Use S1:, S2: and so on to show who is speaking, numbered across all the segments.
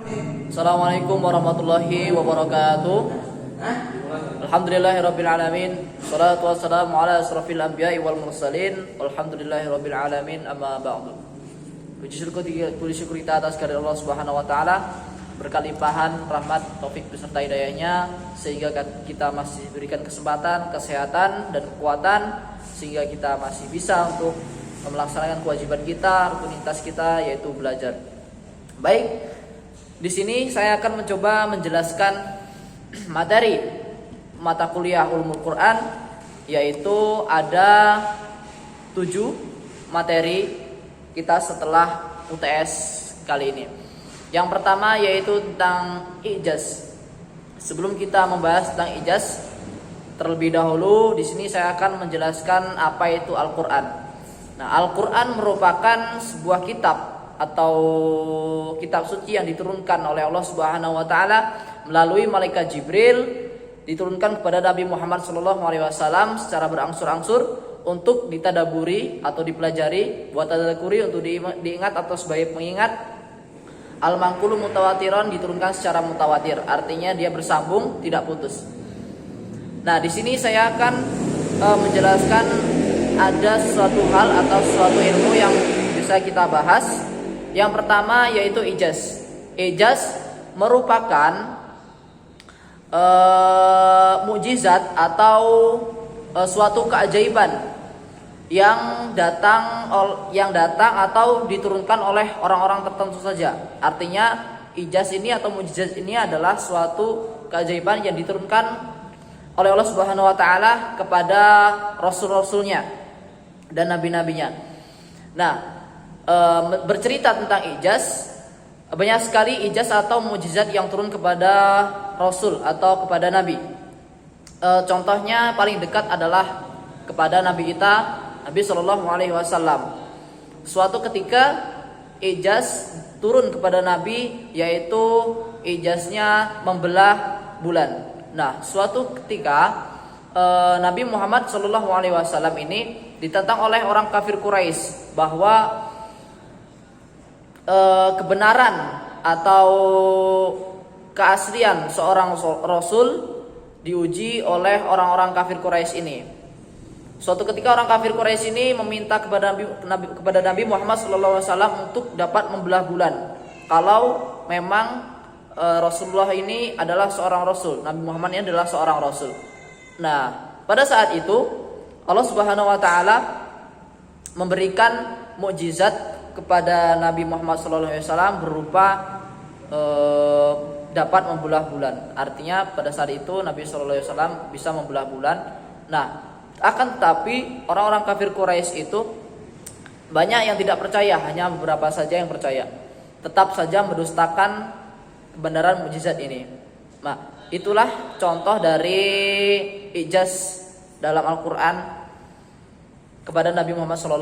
S1: Assalamualaikum warahmatullahi wabarakatuh. Alhamdulillahirabbil alamin. Shalatu wassalamu ala asrofil anbiya'i wal mursalin. Alhamdulillahirabbil alamin. Amma ba'du. Puji syukur kita atas kehadirat Allah Subhanahu wa taala, berkalimpahan rahmat, taufik beserta hidayahnya, sehingga kita masih diberikan kesempatan, kesehatan dan kekuatan, sehingga kita masih bisa untuk melaksanakan kewajiban kita, rutinitas kita, yaitu belajar. Baik, di sini saya akan mencoba menjelaskan materi mata kuliah Ulumul Quran, yaitu ada 7 materi kita setelah UTS kali ini. Yang pertama yaitu tentang ijaz. Sebelum kita membahas tentang ijaz, terlebih dahulu di sini saya akan menjelaskan apa itu Al-Quran. Nah, Al-Quran merupakan sebuah kitab atau kitab suci yang diturunkan oleh Allah Subhanahu wa taala melalui malaikat Jibril, diturunkan kepada Nabi Muhammad SAW secara berangsur-angsur untuk ditadaburi atau dipelajari, buat tadakuri untuk diingat atau sebagai pengingat. Al-manqulu mutawatiron, diturunkan secara mutawatir, artinya dia bersambung, tidak putus. Nah, di sini saya akan menjelaskan ada suatu hal atau suatu ilmu yang bisa kita bahas. Yang pertama yaitu ijaz. Ijaz merupakan mukjizat atau suatu keajaiban yang datang atau diturunkan oleh orang-orang tertentu saja. Artinya ijaz ini atau mukjizat ini adalah suatu keajaiban yang diturunkan oleh Allah Subhanahu wa taala kepada rasul-rasulnya dan nabi-nabinya. Nah, bercerita tentang ijaz, banyak sekali ijaz atau mukjizat yang turun kepada rasul atau kepada nabi. Contohnya paling dekat adalah kepada nabi kita, Nabi Shallallahu Alaihi Wasallam. Suatu ketika ijaz turun kepada nabi, yaitu ijaznya membelah bulan. Nah, suatu ketika Nabi Muhammad Shallallahu Alaihi Wasallam ini ditentang oleh orang kafir Quraisy bahwa kebenaran atau keaslian seorang rasul diuji oleh orang-orang kafir Quraisy ini. Suatu ketika orang kafir Quraisy ini meminta kepada Nabi Muhammad SAW untuk dapat membelah bulan. Kalau memang Rasulullah ini adalah seorang rasul, Nabi Muhammad ini adalah seorang rasul. Nah, pada saat itu Allah Subhanahu wa taala memberikan mukjizat kepada Nabi Muhammad SAW berupa dapat membelah bulan. Artinya pada saat itu Nabi SAW bisa membelah bulan. Nah, akan tetapi orang-orang kafir Quraisy itu banyak yang tidak percaya, hanya beberapa saja yang percaya. Tetap saja mendustakan kebenaran mukjizat ini. Nah, itulah contoh dari ijaz dalam Al-Quran kepada Nabi Muhammad SAW.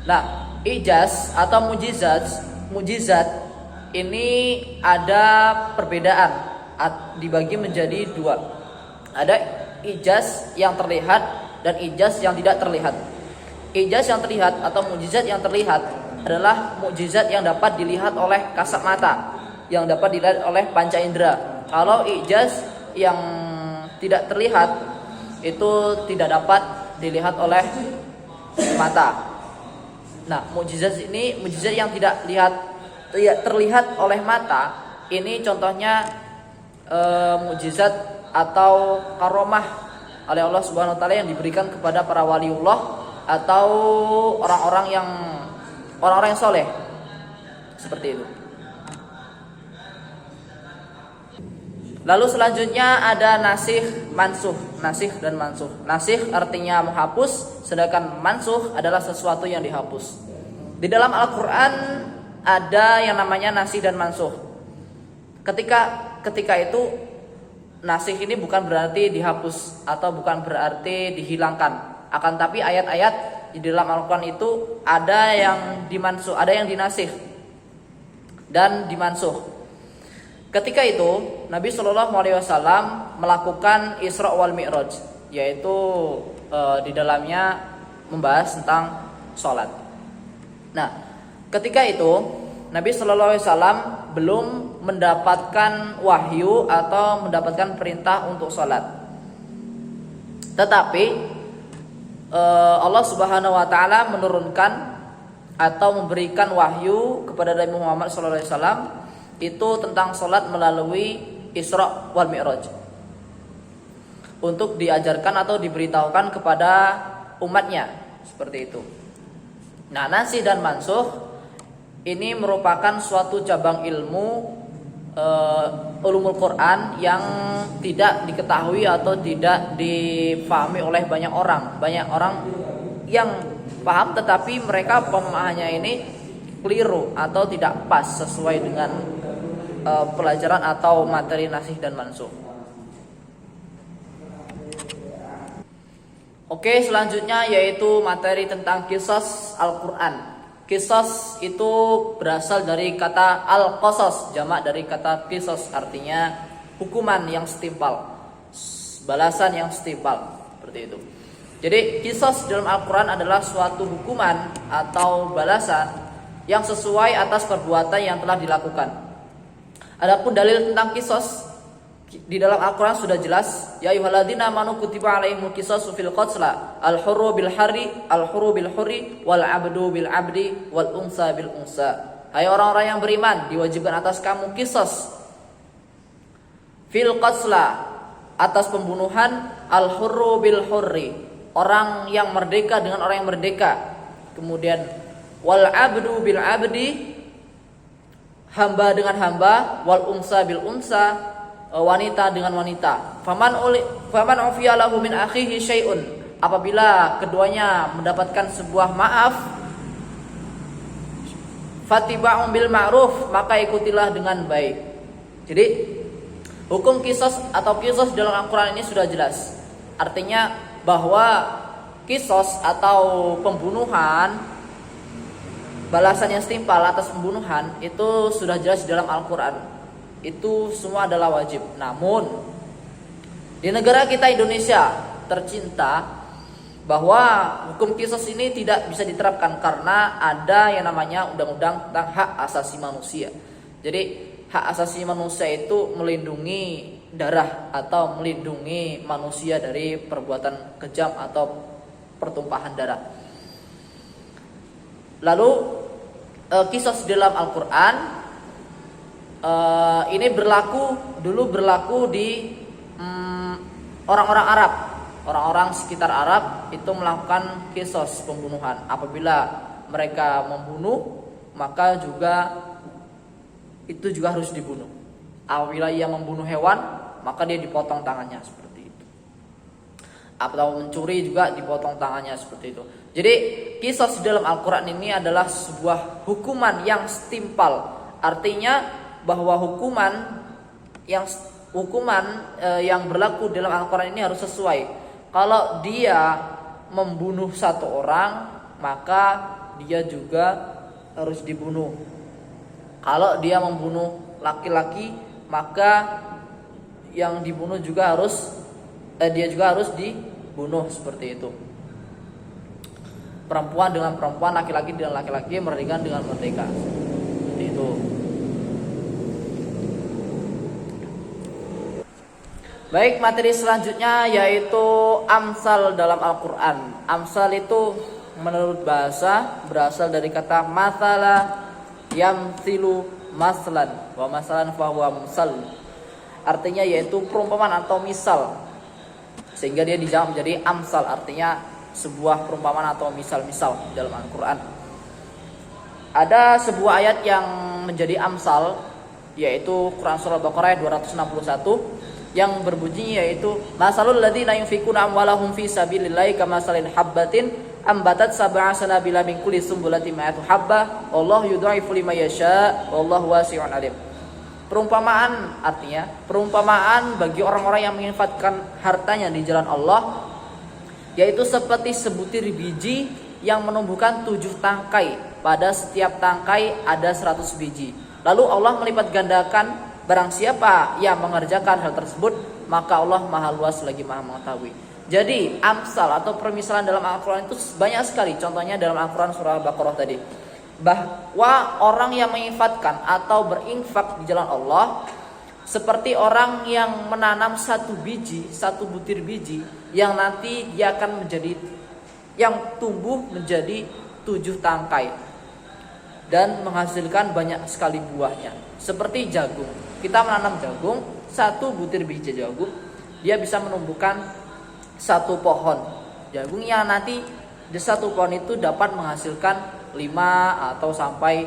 S1: Nah, ijaz atau mukjizat ini ada perbedaan, dibagi menjadi 2. Ada ijaz yang terlihat dan ijaz yang tidak terlihat. Ijaz yang terlihat atau mukjizat yang terlihat adalah mukjizat yang dapat dilihat oleh kasat mata, yang dapat dilihat oleh panca indera. Kalau ijaz yang tidak terlihat itu tidak dapat dilihat oleh mata. Nah, mukjizat ini, mukjizat yang tidak terlihat oleh mata, ini contohnya mukjizat atau karomah oleh Allah Subhanahu wa taala yang diberikan kepada para waliullah atau orang-orang yang soleh. Seperti itu. Lalu selanjutnya ada nasikh, mansuh. Nasikh dan mansuh. Nasikh artinya menghapus, sedangkan mansuh adalah sesuatu yang dihapus. Di dalam Al-Quran ada yang namanya nasikh dan mansuh. Ketika itu nasikh ini bukan berarti dihapus atau bukan berarti dihilangkan. Akan tapi ayat-ayat di dalam Al-Quran itu ada yang dimansuh, ada yang dinasikh dan dimansuh. Ketika itu Nabi Shallallahu Alaihi Wasallam melakukan Isra wal Mi'raj, yaitu di dalamnya membahas tentang sholat. Nah, ketika itu Nabi Shallallahu Alaihi Wasallam belum mendapatkan wahyu atau mendapatkan perintah untuk sholat. Tetapi Allah Subhanahu Wa Taala menurunkan atau memberikan wahyu kepada Nabi Muhammad Shallallahu Alaihi Wasallam itu tentang sholat melalui Isra wal Mi'raj, untuk diajarkan atau diberitahukan kepada umatnya seperti itu. Nah, nasikh dan mansukh ini merupakan suatu cabang ilmu ulumul Quran yang tidak diketahui atau tidak dipahami oleh banyak orang. Banyak orang yang paham tetapi mereka pemahamannya ini keliru atau tidak pas sesuai dengan pelajaran atau materi nasikh dan mansukh. Oke, selanjutnya yaitu materi tentang qisas Al-Quran. Qisas itu berasal dari kata al-qasas, jamak dari kata qisas, artinya hukuman yang setimpal, balasan yang setimpal, seperti itu. Jadi qisas dalam Al-Quran adalah suatu hukuman atau balasan yang sesuai atas perbuatan yang telah dilakukan. Adapun dalil tentang qisas di dalam Al-Quran sudah jelas, ya ayyuhalladzina amanu kutiba alaihimul qisasu fil qatla al-hurru bil harri al-hurru bil hurri wal 'abdu bil 'abdi wal unsa bil unsa. Hai orang-orang yang beriman, diwajibkan atas kamu qisas fil qatla, atas pembunuhan, al-hurru bil hurri, orang yang merdeka dengan orang yang merdeka. Kemudian wal 'abdu bil 'abdi, hamba dengan hamba, wal unsa bil unsa, wanita dengan wanita. Faman ufiya lahu min akhihi syai'un, apabila keduanya mendapatkan sebuah maaf, fatiba'un bil ma'ruf, maka ikutilah dengan baik. Jadi hukum qisas atau qisas dalam Al-Quran ini sudah jelas. Artinya bahwa qisas atau pembunuhan, balasan yang setimpal atas pembunuhan itu sudah jelas di dalam Al-Quran. Itu semua adalah wajib. Namun di negara kita Indonesia tercinta, bahwa hukum qisas ini tidak bisa diterapkan karena ada yang namanya undang-undang tentang hak asasi manusia. Jadi hak asasi manusia itu melindungi darah atau melindungi manusia dari perbuatan kejam atau pertumpahan darah. Lalu qisas dalam Al-Quran ini dulu berlaku di orang-orang Arab. Orang-orang sekitar Arab itu melakukan qisas, pembunuhan. Apabila mereka membunuh, maka itu juga harus dibunuh. Apabila ia membunuh hewan, maka dia dipotong tangannya, seperti itu. Atau mencuri juga dipotong tangannya, seperti itu. Jadi qisas dalam Al-Quran ini adalah sebuah hukuman yang setimpal. Artinya bahwa hukuman yang berlaku dalam Al-Quran ini harus sesuai. Kalau dia membunuh satu orang, maka dia juga harus dibunuh. Kalau dia membunuh laki-laki, maka yang dibunuh juga dia juga harus dibunuh, seperti itu. Perempuan dengan perempuan, laki-laki dengan laki-laki, merdeka dengan merdeka, seperti itu. Baik, materi selanjutnya yaitu amsal dalam Al-Quran. Amsal itu menurut bahasa berasal dari kata mathala yamthilu maslan wa masalan fahuwa musal. Artinya yaitu perumpamaan atau misal, sehingga dia dijamak menjadi amsal, artinya sebuah perumpamaan atau misal-misal dalam Al-Quran. Ada sebuah ayat yang menjadi amsal, yaitu Quran surah Al-Baqarah 261, yang berbunyi yaitu masalul ladzina yunfikuna amwalahum fi sabilillahi kamasalin habbatin ambatat sab'a sanabila min kulli sumbulatin mi'atu habbah wallahu yudha'ifu liman yasha wallahu wasi'un alim. Perumpamaan, artinya perumpamaan bagi orang-orang yang menginfakkan hartanya di jalan Allah, yaitu seperti sebutir biji yang menumbuhkan 7 tangkai, pada setiap tangkai ada 100 biji. Lalu Allah melipat gandakan barang siapa yang mengerjakan hal tersebut, maka Allah maha luas lagi maha mengetahui. Jadi amsal atau permisalan dalam Al-Quran itu banyak sekali. Contohnya dalam Al-Quran surah Al-Baqarah tadi, bahwa orang yang menginfakkan atau berinfak di jalan Allah seperti orang yang menanam satu butir biji yang nanti dia akan menjadi, yang tumbuh menjadi 7 tangkai dan menghasilkan banyak sekali buahnya. Seperti jagung, kita menanam jagung, satu butir biji jagung dia bisa menumbuhkan satu pohon jagung yang nanti di satu pohon itu dapat menghasilkan 5 atau sampai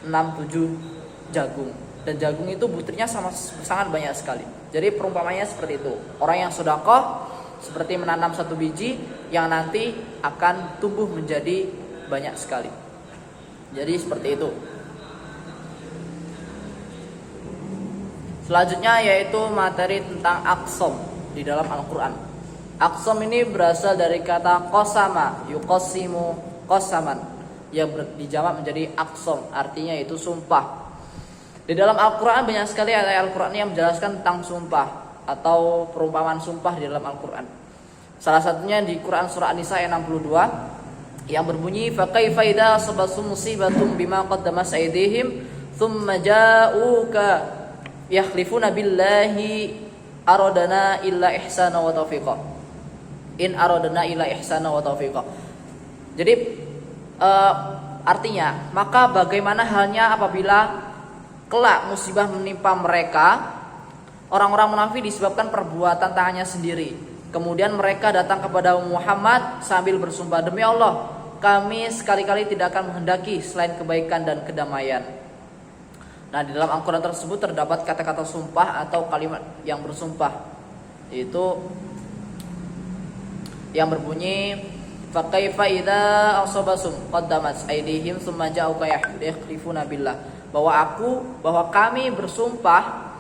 S1: 6-7 jagung. Dan jagung itu butirnya sangat banyak sekali. Jadi perumpamannya seperti itu. Orang yang sedekah seperti menanam satu biji yang nanti akan tumbuh menjadi banyak sekali. Jadi seperti itu. Selanjutnya yaitu materi tentang aqsam di dalam Al-Quran. Aqsam ini berasal dari kata qasama, yuqassimu qasaman, yang dijamak menjadi aqsam, artinya itu sumpah. Di dalam Al-Quran banyak sekali ayat Al-Quran yang menjelaskan tentang sumpah atau perumpamaan sumpah di dalam Al-Quran. Salah satunya di Quran surah An-Nisa ayat 62 yang berbunyi fa kaifa idza asabatum musibatum bima qaddamat aydihim thumma ja'uka yakhlifuna billahi aradana illa ihsana wa taufiqa. In aradana illa ihsana wa taufiqa. Jadi artinya, maka bagaimana halnya apabila kelak musibah menimpa mereka, orang-orang munafik disebabkan perbuatan tangannya sendiri. Kemudian mereka datang kepada Muhammad sambil bersumpah, demi Allah, kami sekali-kali tidak akan menghendaki selain kebaikan dan kedamaian. Nah, di dalam Al-Quran tersebut terdapat kata-kata sumpah atau kalimat yang bersumpah, yaitu yang berbunyi fa kaifa idza asabasum qaddamat aydihim tsumma ja'uka yahlifuna billah, bahwa kami bersumpah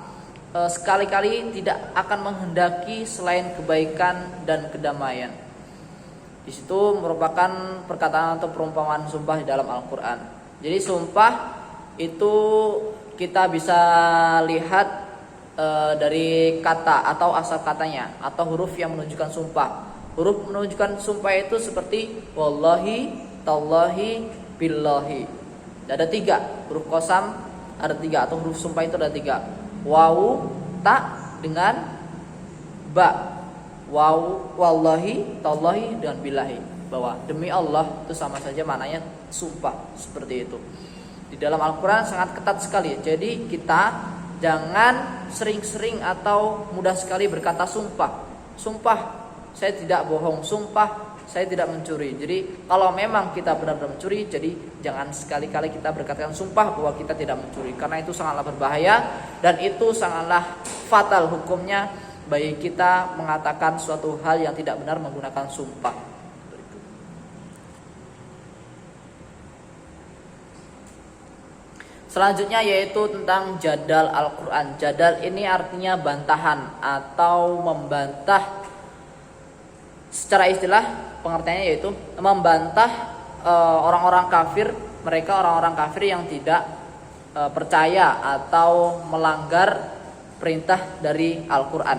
S1: sekali-kali tidak akan menghendaki selain kebaikan dan kedamaian. Di situ merupakan perkataan atau perumpamaan sumpah di dalam Al-Quran. Jadi sumpah itu kita bisa lihat dari kata atau asal katanya atau huruf yang menunjukkan sumpah. Huruf menunjukkan sumpah itu seperti wallahi, tallahi, billahi. Ada 3 huruf qasam, ada 3 atau huruf sumpah itu ada 3. Wawu, ta dengan ba. Wawu, wallahi, tallahi dan billahi. Bahwa demi Allah itu sama saja maknanya sumpah, seperti itu. Di dalam Al-Quran sangat ketat sekali. Jadi kita jangan sering-sering atau mudah sekali berkata sumpah. Sumpah saya tidak bohong, sumpah saya tidak mencuri. Jadi kalau memang kita benar-benar mencuri, jadi jangan sekali-kali kita berkatakan sumpah bahwa kita tidak mencuri, karena itu sangatlah berbahaya dan itu sangatlah fatal hukumnya bagi kita mengatakan suatu hal yang tidak benar menggunakan sumpah. Selanjutnya yaitu tentang jadal Al-Quran. Jadal ini artinya bantahan atau membantah. Secara istilah pengertiannya yaitu membantah orang-orang kafir, mereka orang-orang kafir yang tidak percaya atau melanggar perintah dari Al-Quran.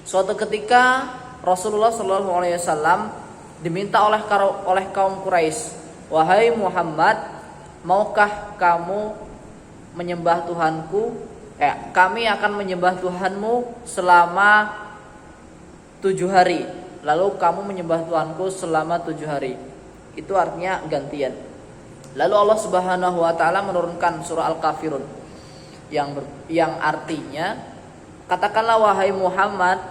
S1: Suatu ketika Rasulullah SAW diminta oleh kaum Quraisy, wahai Muhammad, maukah kamu menyembah Tuhanku? Kami akan menyembah Tuhanmu selama 7 hari, lalu kamu menyembah Tuhanku selama 7 hari. Itu artinya gantian. Lalu Allah Subhanahu wa taala menurunkan surah Al-Kafirun yang artinya, katakanlah wahai Muhammad,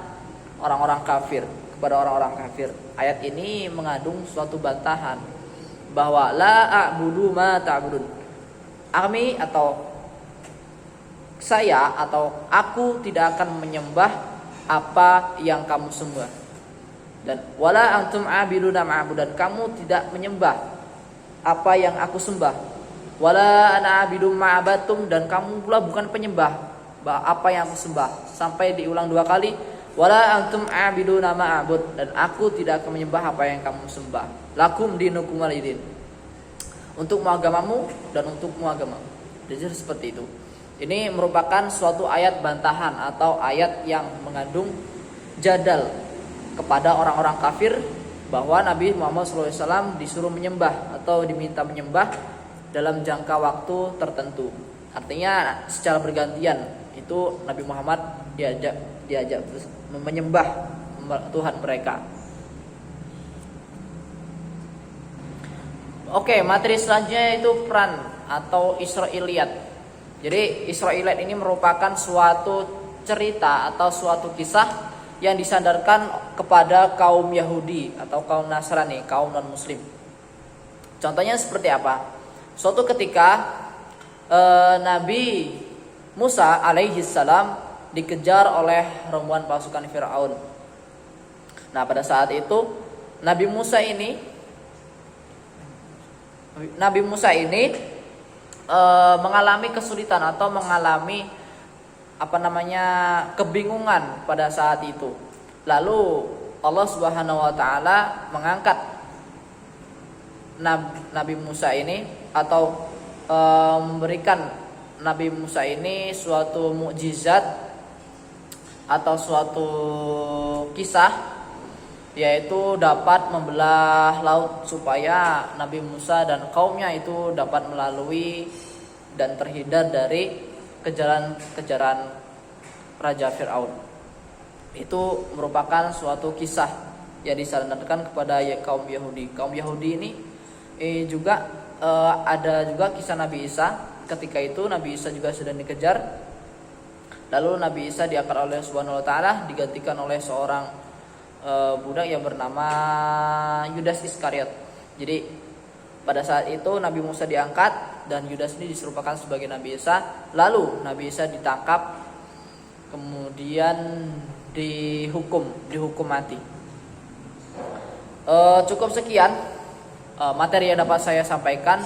S1: orang-orang kafir, kepada orang-orang kafir. Ayat ini mengandung suatu bantahan bahwa la a'budu ma ta'budun. Kami atau saya atau aku tidak akan menyembah apa yang kamu sembah, dan wala antum abiduna ma'bud, dan kamu tidak menyembah apa yang aku sembah. Wala ana abidu ma'abatum, dan kamu pula bukan penyembah apa yang aku sembah. Sampai diulang 2 kali, wala antum abiduna ma'bud, dan aku tidak akan menyembah apa yang kamu sembah. Lakum dinukum walidin, untukmu agamamu dan untukmu agamamu. Jadi seperti itu. Ini merupakan suatu ayat bantahan atau ayat yang mengandung jadal kepada orang-orang kafir bahwa Nabi Muhammad SAW disuruh menyembah atau diminta menyembah dalam jangka waktu tertentu. Artinya secara bergantian itu Nabi Muhammad diajak menyembah Tuhan mereka. Oke, materi selanjutnya itu peran atau Israiliyat. Jadi Israiliyat ini merupakan suatu cerita atau suatu kisah yang disandarkan kepada kaum Yahudi atau kaum Nasrani, kaum non-Muslim. Contohnya seperti apa? Suatu ketika Nabi Musa alaihi salam dikejar oleh rombongan pasukan Firaun. Nah, pada saat itu Nabi Musa ini mengalami kesulitan atau mengalami kebingungan pada saat itu. Lalu Allah Subhanahu wa taala mengangkat Nabi Musa ini atau memberikan Nabi Musa ini suatu mukjizat atau suatu kisah, yaitu dapat membelah laut supaya Nabi Musa dan kaumnya itu dapat melalui dan terhindar dari kejaran Raja Fir'aun. Itu merupakan suatu kisah yang disandarkan kepada kaum Yahudi. Kaum Yahudi ini juga ada juga kisah Nabi Isa. Ketika itu Nabi Isa juga sedang dikejar. Lalu Nabi Isa diangkat oleh Subhanahu wa taala, digantikan oleh seorang budak yang bernama Yudas Iskariot. Jadi pada saat itu Nabi Musa diangkat dan Yudas ini diserupakan sebagai Nabi Isa. Lalu Nabi Isa ditangkap, kemudian dihukum mati. Cukup sekian materi yang dapat saya sampaikan.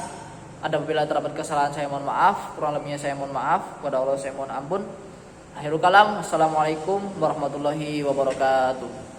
S1: Apabila terdapat kesalahan saya mohon maaf, kurang lebihnya saya mohon maaf, kepada Allah saya mohon ampun. Akhirul kalam, assalamualaikum warahmatullahi wabarakatuh.